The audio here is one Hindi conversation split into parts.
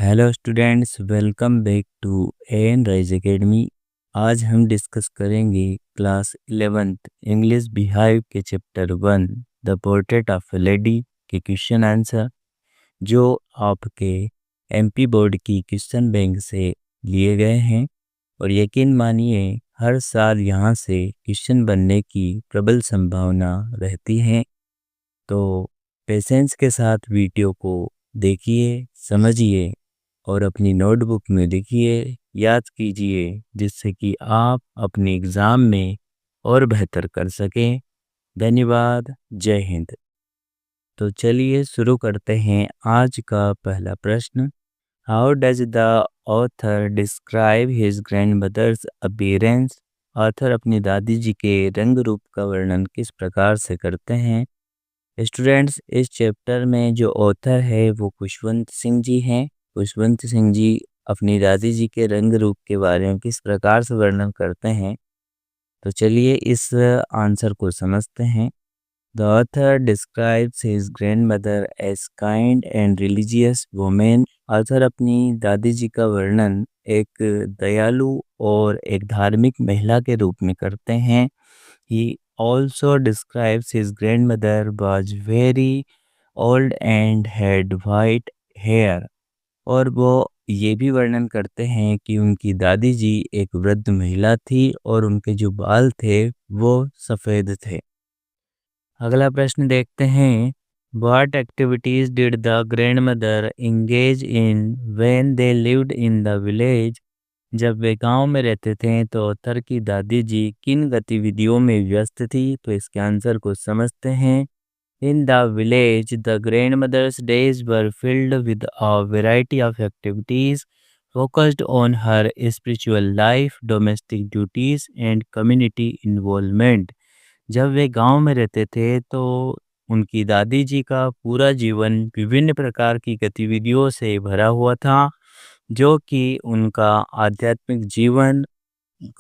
Hello students, welcome back to N Rise Academy. आज हम डिस्कस करेंगे क्लास 11th इंग्लिश बिहाइव के chapter 1 the portrait of a lady के क्वेश्चन आंसर, जो आपके एमपी बोर्ड की क्वेश्चन बैंक से लिए गए हैं। और यकीन मानिए, हर साल यहाँ से क्वेश्चन बनने की प्रबल संभावना रहती है। तो पेशेंस के साथ वीडियो को देखिए, समझिए और अपनी नोटबुक में लिखिए, याद कीजिए, जिससे कि आप अपने एग्ज़ाम में और बेहतर कर सकें। धन्यवाद। जय हिंद। तो चलिए शुरू करते हैं आज का पहला प्रश्न। How does the author describe his grandmother's appearance? Author अपनी दादी जी के रंग रूप का वर्णन किस प्रकार से करते हैं? स्टूडेंट्स, इस चैप्टर में जो ऑथर है वो खुशवंत सिंह जी हैं। खुशवंत सिंह जी अपनी दादी जी के रंग रूप के बारे में किस प्रकार से वर्णन करते हैं, तो चलिए इस आंसर को समझते हैं। The author describes his grandmother as kind and religious women. Author अपनी दादी जी का वर्णन एक दयालु और एक धार्मिक महिला के रूप में करते हैं। He also describes his grandmother was very old and had white hair। और वो ये भी वर्णन करते हैं कि उनकी दादी जी एक वृद्ध महिला थी और उनके जो बाल थे वो सफ़ेद थे। अगला प्रश्न देखते हैं। What activities did the grandmother engage in when they lived in the village? जब वे गांव में रहते थे तो ऑथर की दादी जी किन गतिविधियों में व्यस्त थी, तो इसके आंसर को समझते हैं। In the village the grandmother's days were filled with a variety of activities focused on her spiritual life, domestic duties and community involvement. जब वे गांव में रहते थे तो उनकी दादी जी का पूरा जीवन विभिन्न प्रकार की गतिविधियों से भरा हुआ था, जो कि उनका आध्यात्मिक जीवन,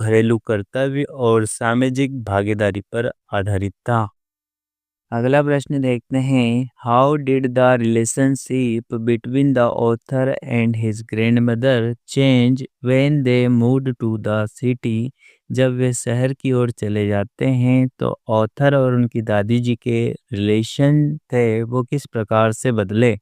घरेलू कर्तव्य और सामाजिक भागीदारी पर आधारित था। अगला प्रश्न देखते हैं। How did the relationship between the author and his grandmother change when they moved to the city? जब वे शहर की ओर चले जाते हैं तो ऑथर और उनकी दादी जी के रिलेशन थे वो किस प्रकार से बदले,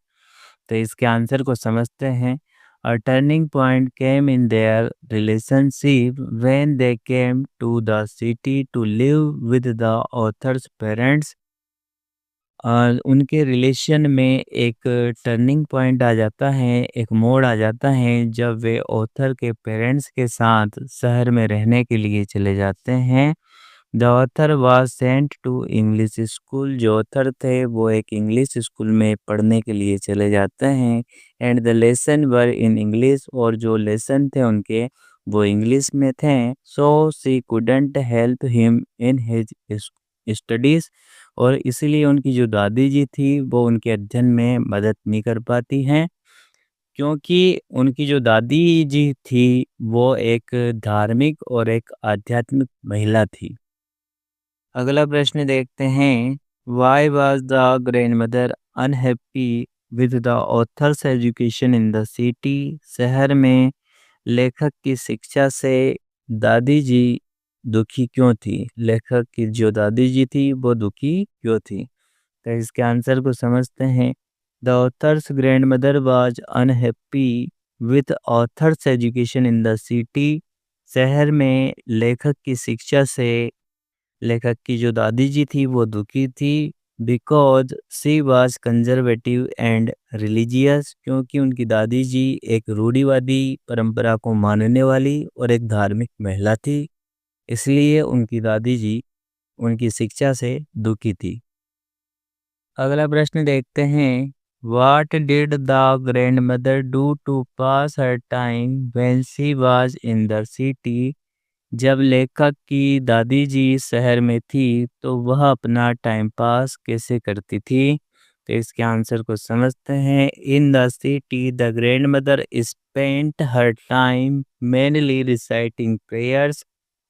तो इसके आंसर को समझते हैं। A turning point came in their relationship when they came to the city to live with the author's parents। उनके रिलेशन में एक टर्निंग पॉइंट आ जाता है, एक मोड़ आ जाता है जब वे ऑथर के पेरेंट्स के साथ शहर में रहने के लिए चले जाते हैं। The author was sent to English school. जो ऑथर थे वो एक इंग्लिश स्कूल में पढ़ने के लिए चले जाते हैं। And the lesson were in English. और जो लेसन थे उनके वो इंग्लिश में थे। So she couldn't help him in his studies. और इसीलिए उनकी जो दादी जी थी वो उनके अध्ययन में मदद नहीं कर पाती हैं, क्योंकि उनकी जो दादी जी थी वो एक धार्मिक और एक आध्यात्मिक महिला थी। अगला प्रश्न देखते हैं। Why was the grandmother unhappy with the author's education in the city? शहर में लेखक की शिक्षा से दादी जी दुखी क्यों थी? लेखक की जो दादी जी थी वो दुखी क्यों थी? तो इसके आंसर को समझते हैं। The author's grandmother was unhappy with authors education in the city. शहर में लेखक की शिक्षा से लेखक की जो दादी जी थी वो दुखी थी। Because she was conservative and religious. क्योंकि उनकी दादी जी एक रूढ़िवादी परंपरा को मानने वाली और एक धार्मिक महिला थी, इसलिए उनकी दादी जी उनकी शिक्षा से दुखी थी। अगला प्रश्न देखते हैं। What did the grandmother do to pass her time when she was in the city? जब लेखक की दादी जी शहर में थी तो वह अपना टाइम पास कैसे करती थी? तो इसके आंसर को समझते हैं। In the city the grand mother spent her time mainly reciting prayers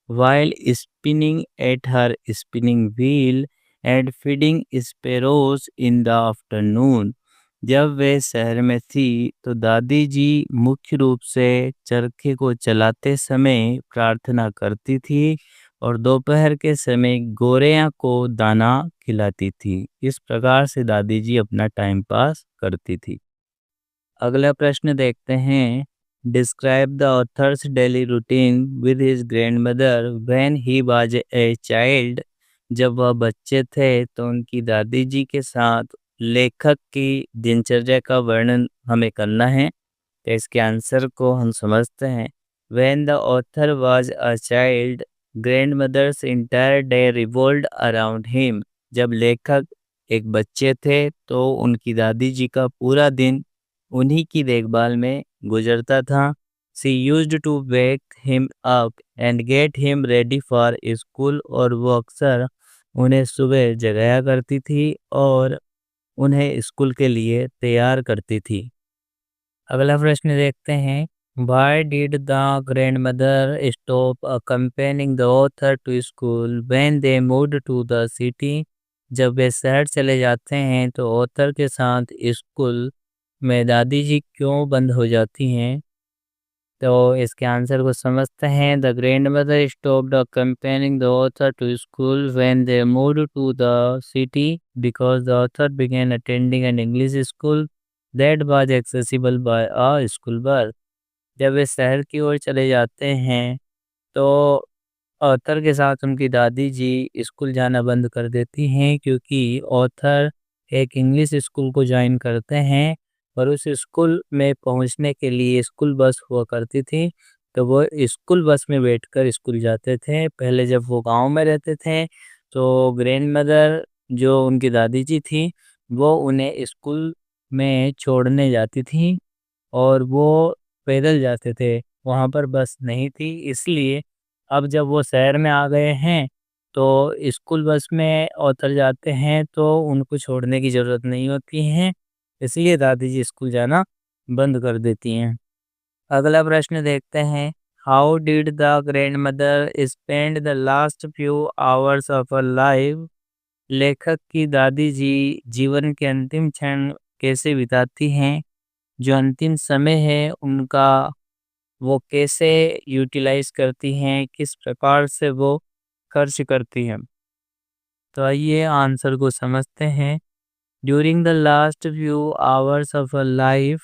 while spinning at her spinning wheel and feeding sparrows in the afternoon। जब वे शहर में थी तो दादी जी मुख्य रूप से चरखे को चलाते समय प्रार्थना करती थी और दोपहर के समय गोरैया को दाना खिलाती थी। इस प्रकार से दादी जी अपना टाइम पास करती थी। अगला प्रश्न देखते हैं। Describe the author's daily routine with his grandmother when he was a child. जब वह बच्चे थे तो उनकी दादी जी के साथ लेखक की दिनचर्या का वर्णन हमें करना है। तो इसके आंसर को हम समझते हैं। When the author was a child grandmother's entire day revolved around him. जब लेखक एक बच्चे थे तो उनकी दादी जी का पूरा दिन उन्हीं की देखभाल में गुजरता था। She used to wake him up and get him ready for school. और वो अक्सर उन्हें सुबह जगाया करती थी और उन्हें स्कूल के लिए तैयार करती थी। अगला प्रश्न देखते हैं। Why did the grandmother stop accompanying the author to school when they moved to the city? जब वे शहर चले जाते हैं तो ऑथर के साथ स्कूल में दादी जी क्यों बंद हो जाती हैं? तो इसके आंसर को समझते हैं। The grandmother stopped accompanying the author to school when they moved to the city because the author began attending an English school that was accessible by a school bus। जब वे शहर की ओर चले जाते हैं तो ऑथर के साथ उनकी दादी जी स्कूल जाना बंद कर देती हैं क्योंकि ऑथर एक इंग्लिश स्कूल को ज्वाइन करते हैं और उस स्कूल में पहुंचने के लिए स्कूल बस हुआ करती थी। तो वो स्कूल बस में बैठकर स्कूल जाते थे। पहले जब वो गांव में रहते थे तो ग्रैंड मदर जो उनकी दादी जी थी वो उन्हें स्कूल में छोड़ने जाती थी और वो पैदल जाते थे, वहाँ पर बस नहीं थी। इसलिए अब जब वो शहर में आ गए हैं, तो स्कूल बस में उतर जाते हैं, तो उनको छोड़ने की ज़रूरत नहीं होती है, इसलिए दादी जी स्कूल जाना बंद कर देती हैं। अगला प्रश्न देखते हैं। How did the grandmother spend the last few hours of her life? लेखक की दादी जी जीवन के अंतिम क्षण कैसे बिताती हैं? जो अंतिम समय है उनका वो कैसे यूटिलाइज़ करती हैं, किस प्रकार से वो खर्च करती हैं। तो आइए आंसर को समझते हैं। During the last few hours of her life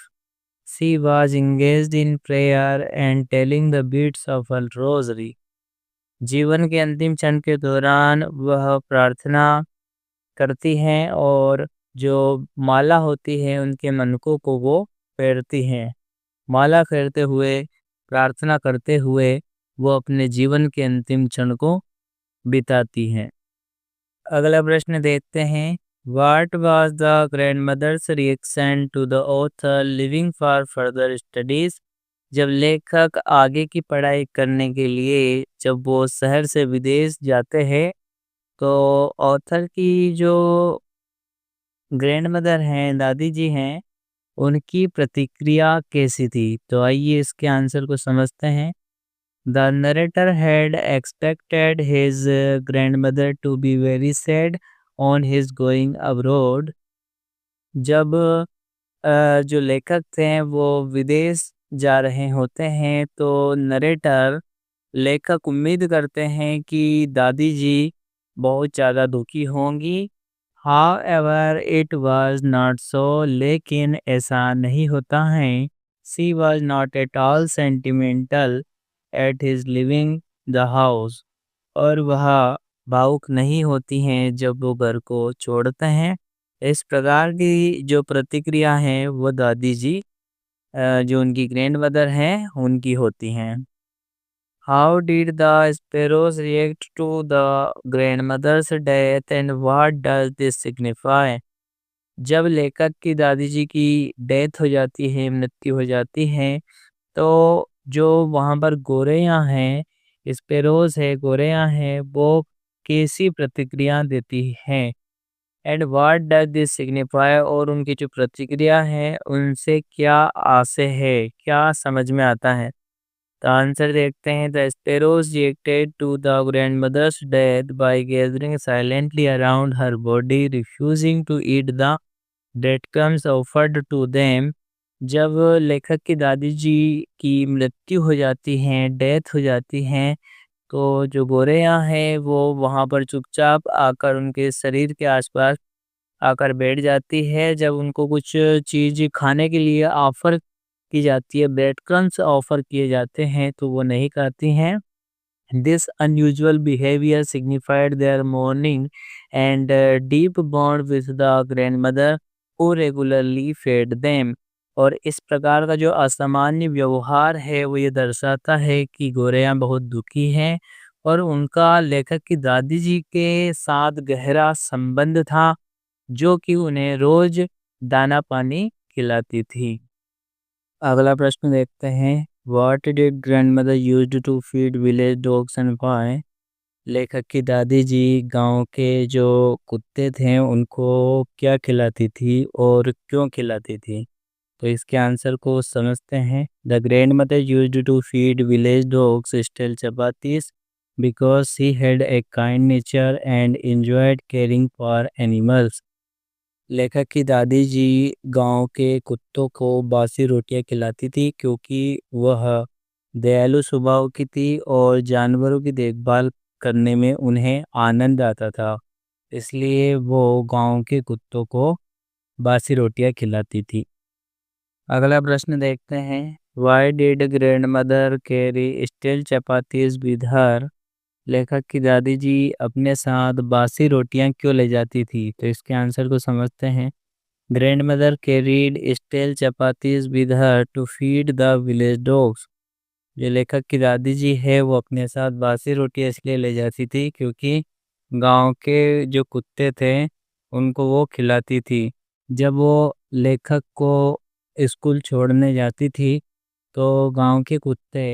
she was engaged in prayer and telling the beads of her rosary. जीवन के अंतिम क्षण के दौरान वह प्रार्थना करती हैं और जो माला होती है उनके मनकों को वो फेरती हैं। माला फेरते हुए, प्रार्थना करते हुए वो अपने जीवन के अंतिम क्षण को बिताती हैं। अगला प्रश्न देखते हैं। What was the grandmother's reaction to the author leaving for further studies? जब लेखक आगे की पढ़ाई करने के लिए जब वो शहर से विदेश जाते हैं तो ऑथर की जो ग्रैंडमदर हैं, दादी जी हैं, उनकी प्रतिक्रिया कैसी थी? तो आइए इसके आंसर को समझते हैं। The narrator had expected his grandmother to be very sad on his going abroad. जब जो लेखक थे वो विदेश जा रहे होते हैं तो नरेटर लेखक उम्मीद करते हैं कि दादी जी बहुत ज़्यादा दुखी होंगी। However, it was not so, लेकिन ऐसा नहीं होता है। She was not at all sentimental at his leaving the house। और वह भावुक नहीं होती हैं जब वो घर को छोड़ते हैं। इस प्रकार की जो प्रतिक्रिया है वो दादी जी जो उनकी ग्रैंडमदर हैं उनकी होती हैं। How did the sparrows react to the grandmother's death and what does this signify? जब लेखक की दादी जी की डेथ हो जाती है, मृत्यु हो जाती है, तो जो वहाँ पर गोरैया हैं, स्पैरोज है, गोरैया हैं, वो कैसी प्रतिक्रिया देती हैं? And what does this signify? और उनकी जो प्रतिक्रिया है, उनसे क्या आशय है, क्या समझ में आता है? तो आंसर देखते हैं। The sparrows reacted to the grandmother's death by gathering silently around her body, refusing to eat the डेट कम्स ऑफर्ड टू देम। जब लेखक की दादी जी की मृत्यु हो जाती है, डेथ हो जाती है, तो जो गोरेयाँ हैं वो वहाँ पर चुपचाप आकर उनके शरीर के आसपास आकर बैठ जाती है। जब उनको कुछ चीज़ खाने के लिए ऑफ़र की जाती है, ब्रेड क्रम्स ऑफ़र किए जाते हैं, तो वो नहीं खाती हैं। This unusual behavior signified their mourning and deep bond with the grandmother who regularly fed them। और इस प्रकार का जो असामान्य व्यवहार है वो ये दर्शाता है कि गोरेयाँ बहुत दुखी हैं और उनका लेखक की दादी जी के साथ गहरा संबंध था, जो कि उन्हें रोज दाना पानी खिलाती थी। अगला प्रश्न देखते हैं, what did grandmother used to feed village dogs and why. लेखक की दादी जी गांव के जो कुत्ते थे उनको क्या खिलाती थी और क्यों खिलाती थी। तो इसके आंसर को समझते हैं। The grandmother used to feed village dogs stale chapatis because she had a kind nature and enjoyed caring for animals. लेखक की दादी जी गांव के कुत्तों को बासी रोटियां खिलाती थी क्योंकि वह दयालु स्वभाव की थी और जानवरों की देखभाल करने में उन्हें आनंद आता था। इसलिए वो गांव के कुत्तों को बासी रोटियां खिलाती थी। अगला प्रश्न देखते हैं, why did grand mother carry steel chapatis with her. लेखक की दादी जी अपने साथ बासी रोटियां क्यों ले जाती थी। तो इसके आंसर को समझते हैं। Grandmother carried stale chapatis with her to feed the village dogs। जो लेखक की दादी जी है वो अपने साथ बासी रोटी इसलिए ले जाती थी क्योंकि गांव के जो कुत्ते थे उनको वो खिलाती थी। जब वो लेखक को स्कूल छोड़ने जाती थी तो गांव के कुत्ते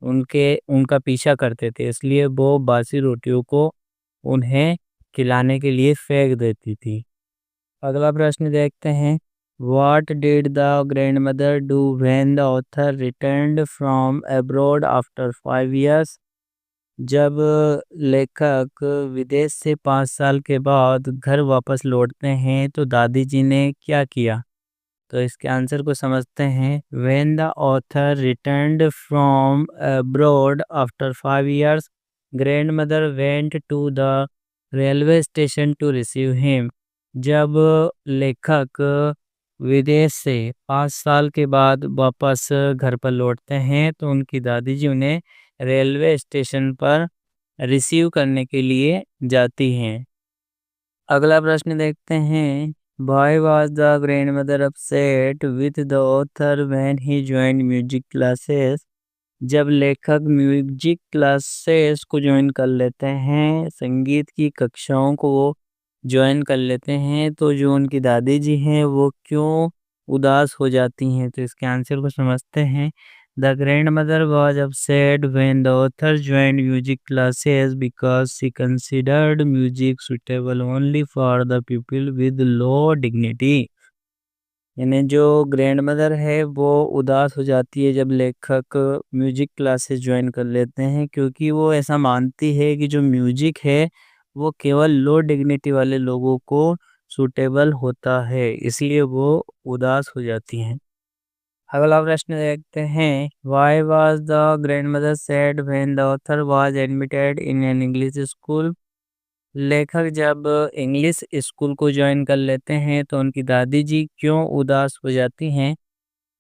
उनका पीछा करते थे, इसलिए वो बासी रोटियों को उन्हें खिलाने के लिए फेंक देती थी। अगला प्रश्न देखते हैं, what did the grandmother do when the author returned from abroad after 5 years। जब लेखक विदेश से 5 साल के बाद घर वापस लौटते हैं तो दादी जी ने क्या किया। तो इसके आंसर को समझते हैं। When the author returned from abroad after 5 years, grandmother went to the railway station to receive him. जब लेखक विदेश से 5 साल के बाद वापस घर पर लौटते हैं तो उनकी दादी जी उन्हें रेलवे स्टेशन पर रिसीव करने के लिए जाती हैं। अगला प्रश्न देखते हैं, why was the grandmother upset with the author when he joined music classes. जब लेखक म्यूजिक क्लासेस को ज्वाइन कर लेते हैं, संगीत की कक्षाओं को वो ज्वाइन कर लेते हैं, तो जो उनकी दादी जी हैं वो क्यों उदास हो जाती हैं। तो इसके आंसर को समझते हैं। The grandmother was upset when the author joined music classes because she considered music suitable only for the people with low dignity. यानी जो ग्रैंड मदर है वो उदास हो जाती है जब लेखक म्यूजिक क्लासेस ज्वाइन कर लेते हैं, क्योंकि वो ऐसा मानती है कि जो म्यूजिक है वो केवल लो डिग्निटी वाले लोगों को सूटेबल होता है, इसलिए वो उदास हो जाती हैं। अगला प्रश्न देखते हैं, why was the grand mother sad when the author was admitted in an English school. लेखक जब इंग्लिश स्कूल को ज्वाइन कर लेते हैं तो उनकी दादी जी क्यों उदास हो जाती हैं।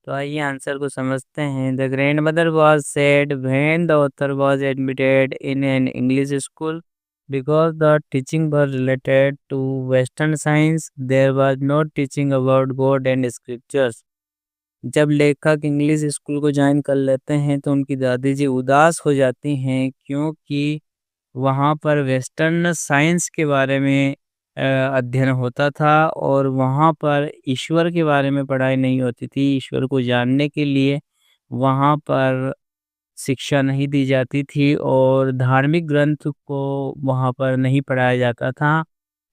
तो आइए आंसर को समझते हैं। The grandmother was sad when the author was admitted in an English school because the teaching were related to western science, there was no teaching about God and scriptures. जब लेखक इंग्लिश स्कूल को ज्वाइन कर लेते हैं तो उनकी दादी जी उदास हो जाती हैं क्योंकि वहाँ पर वेस्टर्न साइंस के बारे में अध्ययन होता था और वहाँ पर ईश्वर के बारे में पढ़ाई नहीं होती थी। ईश्वर को जानने के लिए वहाँ पर शिक्षा नहीं दी जाती थी और धार्मिक ग्रंथ को वहाँ पर नहीं पढ़ाया जाता था,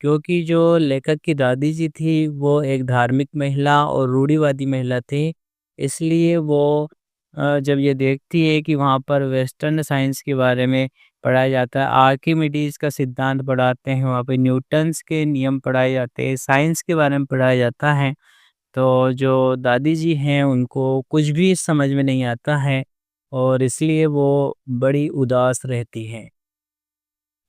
क्योंकि जो लेखक की दादी जी थी वो एक धार्मिक महिला और रूढ़िवादी महिला थी। इसलिए वो जब ये देखती है कि वहाँ पर वेस्टर्न साइंस के बारे में पढ़ाया जाता है, आर्किमिडीज़ का सिद्धांत पढ़ाते हैं, वहाँ पे न्यूटन्स के नियम पढ़ाए जाते हैं, साइंस के बारे में पढ़ाया जाता है। तो जो दादी जी हैं उनको कुछ भी समझ में नहीं आता है और इसलिए वो बड़ी उदास रहती हैं।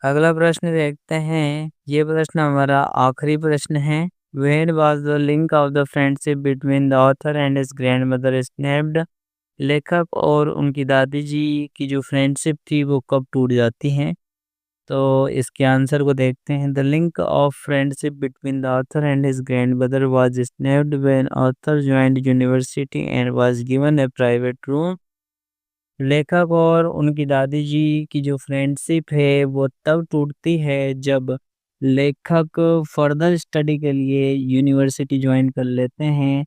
अगला प्रश्न देखते हैं, ये प्रश्न हमारा आखिरी प्रश्न है। When was the link of the friendship between the author and his grandmother snapped? लेखक और उनकी दादी जी की जो फ्रेंडशिप थी वो कब टूट जाती है? तो इसके आंसर को देखते हैं। The link of friendship between the author and his grandmother was snapped when author joined university and was given A private room. लेखक और उनकी दादी जी की जो फ्रेंडशिप है वो तब टूटती है जब लेखक फर्दर स्टडी के लिए यूनिवर्सिटी ज्वाइन कर लेते हैं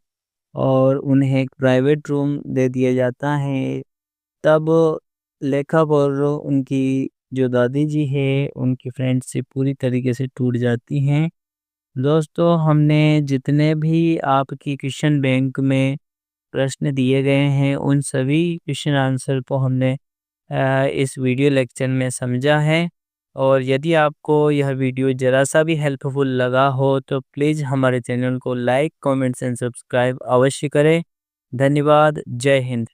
और उन्हें एक प्राइवेट रूम दे दिया जाता है। तब लेखक और उनकी जो दादी जी है उनकी फ्रेंडशिप पूरी तरीके से टूट जाती हैं। दोस्तों, हमने जितने भी आपकी क्वेश्चन बैंक में प्रश्न दिए गए हैं उन सभी क्वेश्चन आंसर को हमने इस वीडियो लेक्चर में समझा है। और यदि आपको यह वीडियो ज़रा सा भी हेल्पफुल लगा हो तो प्लीज़ हमारे चैनल को लाइक, कमेंट्स एंड सब्सक्राइब अवश्य करें। धन्यवाद। जय हिंद।